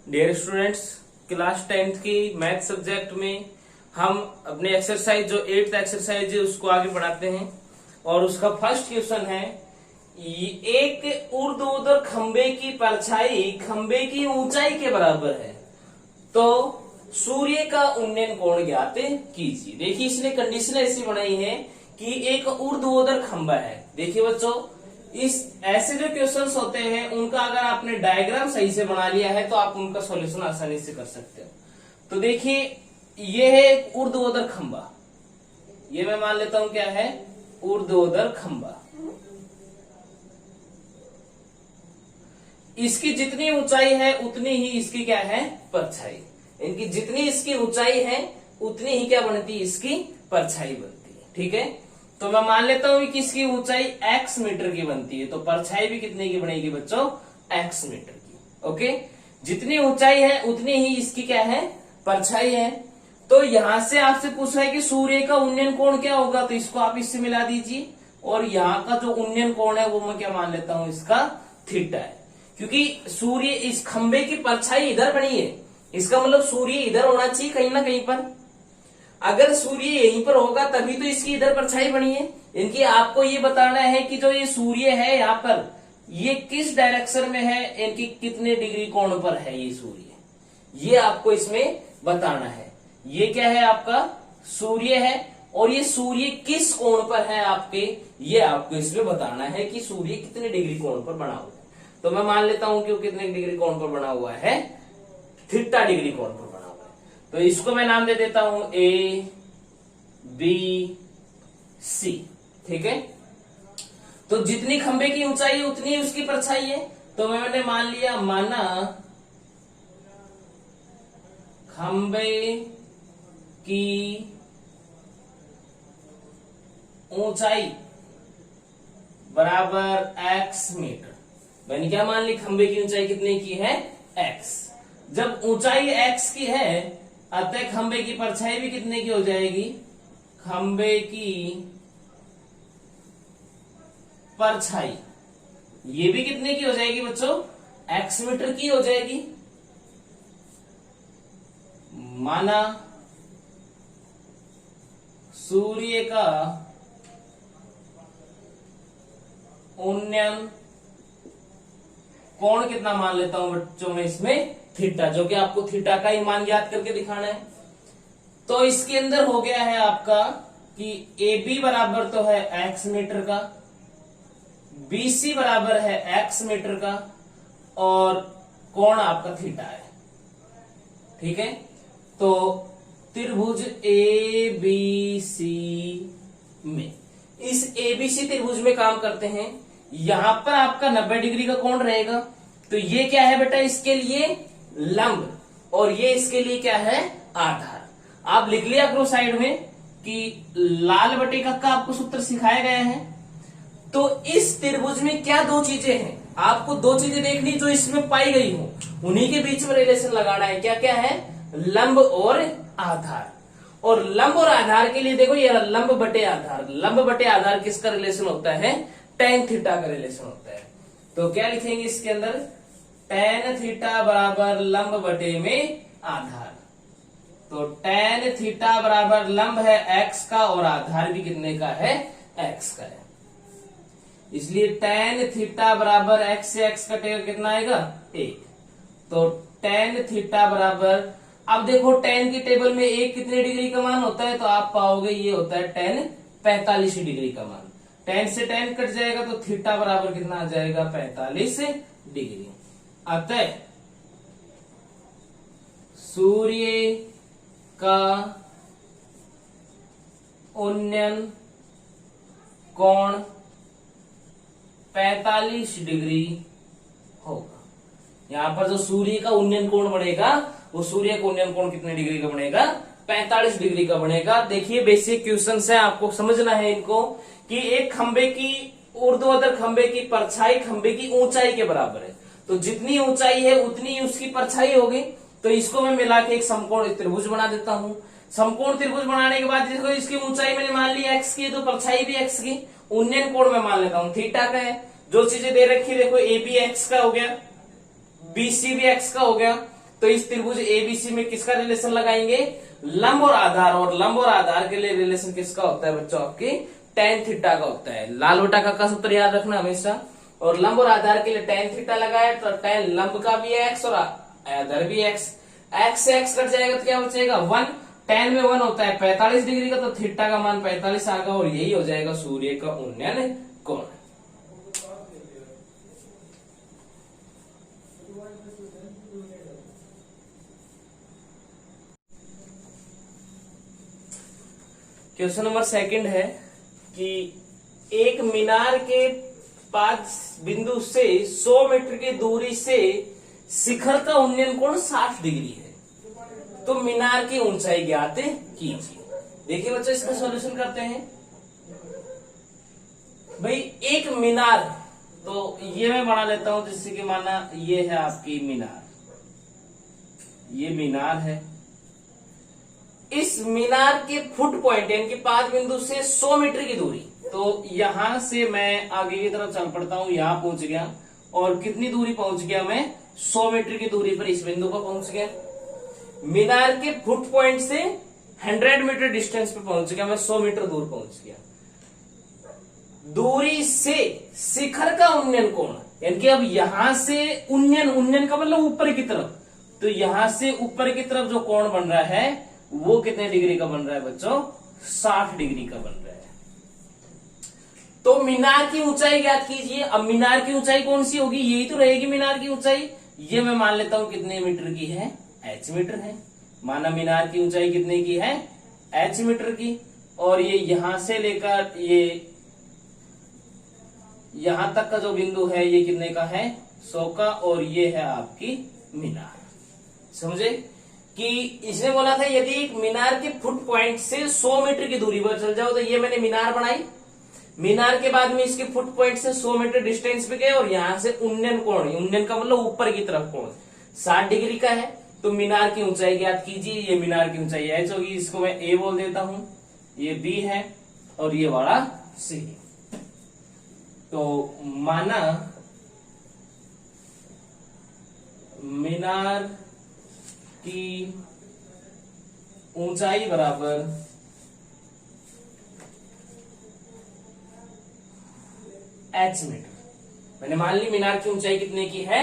Dear students, class 10th की math subject में हम अपने एक्सरसाइज जो 8th एक्सरसाइज है उसको आगे बढ़ाते हैं। और उसका फर्स्ट क्वेश्चन है, एक ऊर्ध्वाधर खंबे की परछाई खंबे की ऊंचाई के बराबर है तो सूर्य का उन्नयन कोण ज्ञात कीजिए। देखिए, इसने कंडीशन ऐसी बनाई है कि एक ऊर्ध्वाधर खंबा है। देखिए बच्चों, इस ऐसे जो क्वेश्चंस होते हैं उनका अगर आपने डायग्राम सही से बना लिया है तो आप उनका सॉल्यूशन आसानी से कर सकते हो। तो देखिए, ये है एक ऊर्ध्वाधर खंबा, ये मैं मान लेता हूं क्या है, ऊर्ध्वाधर खंबा। इसकी जितनी ऊंचाई है उतनी ही इसकी क्या है, परछाई। इनकी जितनी इसकी ऊंचाई है उतनी ही क्या बनती है, इसकी परछाई बनती है। ठीक है, तो मैं मान लेता हूं कि इसकी ऊंचाई x मीटर की बनती है तो परछाई भी कितने की बनेगी बच्चों, x मीटर की। ओके, जितनी ऊंचाई है उतनी ही इसकी क्या है, परछाई है। तो यहां से आपसे पूछा है कि सूर्य का उन्नयन कोण क्या होगा, तो इसको आप इससे मिला दीजिए। और यहाँ का जो उन्नयन कोण है वो मैं क्या मान लेता हूं, इसका थीटा है। क्योंकि सूर्य, इस खंबे की परछाई इधर बनी है, इसका मतलब सूर्य इधर होना चाहिए कहीं ना कहीं पर। अगर सूर्य यहीं पर होगा तभी तो इसकी इधर परछाई बनी है। इनकी आपको ये बताना है कि जो ये सूर्य है यहाँ पर, ये किस डायरेक्शन में है, इनकी कितने डिग्री कोण पर है ये सूर्य, ये आपको इसमें बताना है। ये क्या है, आपका सूर्य है और ये सूर्य किस कोण पर है आपके, ये आपको इसमें बताना है कि सूर्य कितने डिग्री कोण पर बना हुआ है। तो मैं मान लेता हूं कि वो कितने डिग्री कोण पर बना हुआ है, थीटा डिग्री कोण पर बना हुआ है। तो इसको मैं नाम दे देता हूं ए बी सी। ठीक है, तो जितनी खंबे की ऊंचाई है उतनी उसकी परछाई है। तो मैंने मान लिया, माना खंबे की ऊंचाई बराबर x मीटर। मैंने क्या मान ली, खंबे की ऊंचाई कितने की है, x। जब ऊंचाई x की है अतः खंबे की परछाई भी कितने की हो जाएगी, खंबे की परछाई ये भी कितने की हो जाएगी बच्चों, x मीटर की हो जाएगी। माना सूर्य का उन्नयन कोण कितना मान लेता हूं बच्चों में, इसमें थीटा, जो कि आपको थीटा का ही मान याद करके दिखाना है। तो इसके अंदर हो गया है आपका कि ए बी बराबर तो है x मीटर का, बी सी बराबर है x मीटर का और कोण आपका थीटा है। ठीक है, तो त्रिभुज ए बी सी में, इस एबीसी त्रिभुज में काम करते हैं। यहां पर आपका 90 डिग्री का कोण रहेगा। तो ये क्या है बेटा, इसके लिए लंब और ये इसके लिए क्या है, आधार। आप लिख लिया करो साइड में कि लाल बटे का आपको सूत्र सिखाया गया है। तो इस त्रिभुज में क्या दो चीजें हैं, आपको दो चीजें देखनी जो इसमें पाई गई हो, उन्हीं के बीच में रिलेशन लगाना है। क्या क्या है, लंब और आधार। और लंब और आधार के लिए देखो, ये लंब बटे आधार, लंब बटे आधार किसका रिलेशन होता है, tan थीटा का रिलेशन होता है। तो क्या लिखेंगे इसके अंदर, tan थीटा बराबर लंब बटे में आधार। तो tan थीटा बराबर लंब है x का और आधार भी कितने का है, x का है। इसलिए tan थीटा बराबर x से x कटेगा कितना आएगा, 1। तो tan थीटा बराबर, अब देखो tan की टेबल में 1 कितने डिग्री का मान होता है, तो आप पाओगे ये होता है tan 45 डिग्री का मान। tan से tan कट जाएगा तो थीटा बराबर कितना आ जाएगा, 45 डिग्री। अतः सूर्य का उन्नयन कोण 45 डिग्री होगा। यहां पर जो सूर्य का उन्नयन कोण बढ़ेगा वो सूर्य का उन्नयन कोण कितने डिग्री का बनेगा, 45 डिग्री का बनेगा। देखिए, बेसिक क्वेश्चंस है, आपको समझना है इनको कि एक खंबे की, ऊर्ध्वाधर खंबे की परछाई खंबे की ऊंचाई के बराबर है। तो जितनी ऊंचाई है उतनी उसकी परछाई होगी। तो इसको मैं मिला के एक समकोण त्रिभुज बना देता हूं। समकोण त्रिभुज बनाने के बाद देखो, इसकी ऊंचाई मैंने मान ली x की, तो परछाई भी x की। उन्नयन कोण मैं मान लेता हूं थीटा का है। जो चीजें दे रखी है देखो, ए बी एक्स का हो गया, बी सी भी एक्स का हो गया। तो इस त्रिभुज एबीसी में किसका रिलेशन लगाएंगे, लंब और आधार, और लंब और आधार के लिए रिलेशन किसका होता है बच्चों, आपकी tan थीटा का होता है। लाल बटा का सूत्र याद रखना हमेशा। और लंब और आधार के लिए tan थीटा लगाया तो tan लंब का भी x और आधार भी x, x से x कट जाएगा तो क्या बचेगा 1, tan में 1 होता है 45 डिग्री का, तो थीटा का मान 45 आ गया और यही हो जाएगा सूर्य का उन्नयन कोण। क्वेश्चन नंबर 2 है कि एक मीनार के 5 बिंदु से 100 मीटर की दूरी से शिखर का उन्नयन कोण 60 डिग्री है, तो मीनार की ऊंचाई ज्ञात कीजिए। देखिए बच्चों इसका सॉल्यूशन करते हैं। भाई एक मीनार, तो ये मैं बना लेता हूं, जिससे कि माना ये है आपकी मीनार, ये मीनार है। इस मीनार के फुट पॉइंट यानी कि 5 बिंदु से 100 मीटर की दूरी, तो यहां से मैं आगे की तरफ चल पड़ता हूं, यहां पहुंच गया और कितनी दूरी पहुंच गया मैं 100 मीटर की दूरी पर इस बिंदु पर पहुंच गया। मीनार के फुट पॉइंट से 100 मीटर डिस्टेंस पे पहुंच गया मैं, 100 मीटर दूर पहुंच गया। दूरी से शिखर का उन्नयन कोण, यानी कि अब यहां से उन्नयन का मतलब ऊपर की तरफ, तो यहां से ऊपर की तरफ जो कोण बन रहा है वो कितने डिग्री का बन रहा है बच्चों, 60 डिग्री का बन रहा है। तो मीनार की ऊंचाई ज्ञात कीजिए। अब मीनार की ऊंचाई कौन सी होगी, यही तो रहेगी मीनार की ऊंचाई। ये मैं मान लेता हूं कितने मीटर की है, h मीटर है। माना मीनार की ऊंचाई कितने की है, h मीटर की, और ये यहां से लेकर ये यहां तक का जो बिंदु है ये कितने का है, 100 का, और ये है आपकी मीनार। समझे कि इसने बोला था यदि एक मीनार के फुट पॉइंट से 100 मीटर की दूरी पर चल जाओ, तो ये मैंने मीनार बनाई। मीनार के बाद में इसके फुट पॉइंट से 100 मीटर डिस्टेंस पे गए और यहां से उन्नयन कोण, उन्नयन का मतलब ऊपर की तरफ कोण 60 डिग्री का है, तो मीनार की ऊंचाई ज्ञात कीजिए। ये मीनार की ऊंचाई h होगी, इसको मैं a बोल देता हूं, ये b है और ये वाला c। तो माना मीनार की ऊंचाई बराबर h मीटर। मैंने मान ली मीनार की ऊंचाई कितने की है,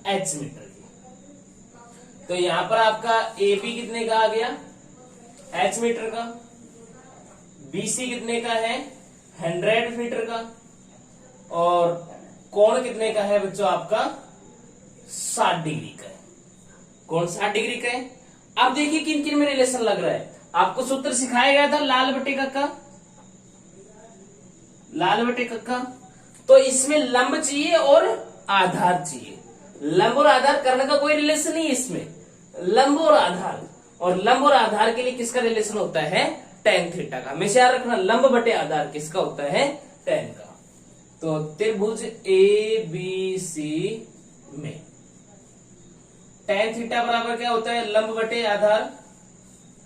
h मीटर की। तो यहां पर आपका ए बी कितने का आ गया, h मीटर का। BC कितने का है, 100 मीटर का। और कोण कितने का है बच्चों आपका, 60 डिग्री का है। कोण 60 डिग्री का है। अब देखिए किन किन में रिलेशन लग रहा है। आपको सूत्र सिखाया गया था लाल बटे कक्का, लाल बटे कक्का। तो इसमें लंब चाहिए और आधार चाहिए। लंब और आधार करने का कोई रिलेशन नहीं है इसमें, लंब और आधार। और लंब और आधार के लिए किसका रिलेशन होता है, tan थीटा का। हमेशा याद रखना, लंब बटे आधार किसका होता है, tan का। तो त्रिभुज ABC में tan थीटा बराबर क्या होता है, लंब बटे आधार।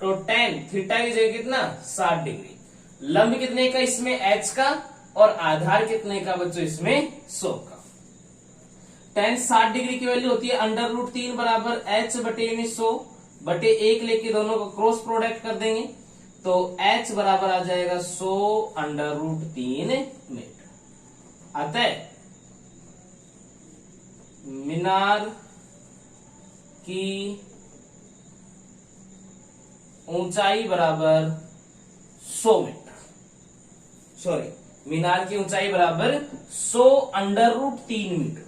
तो tan थीटा की जगह कितना, 60 डिग्री। लंब कितने का इसमें, h का, और आधार कितने का बच्चों इसमें, 100 का। tan 60 डिग्री की वैल्यू होती है √3 बराबर h बटे 100 बटे 1 लेके दोनों को क्रॉस प्रोडक्ट कर देंगे, तो h बराबर आ जाएगा 100 √3 मीटर। अतः मीनार की ऊंचाई बराबर 100 मीटर, सॉरी मीनार की ऊंचाई बराबर 100 √3 मीटर।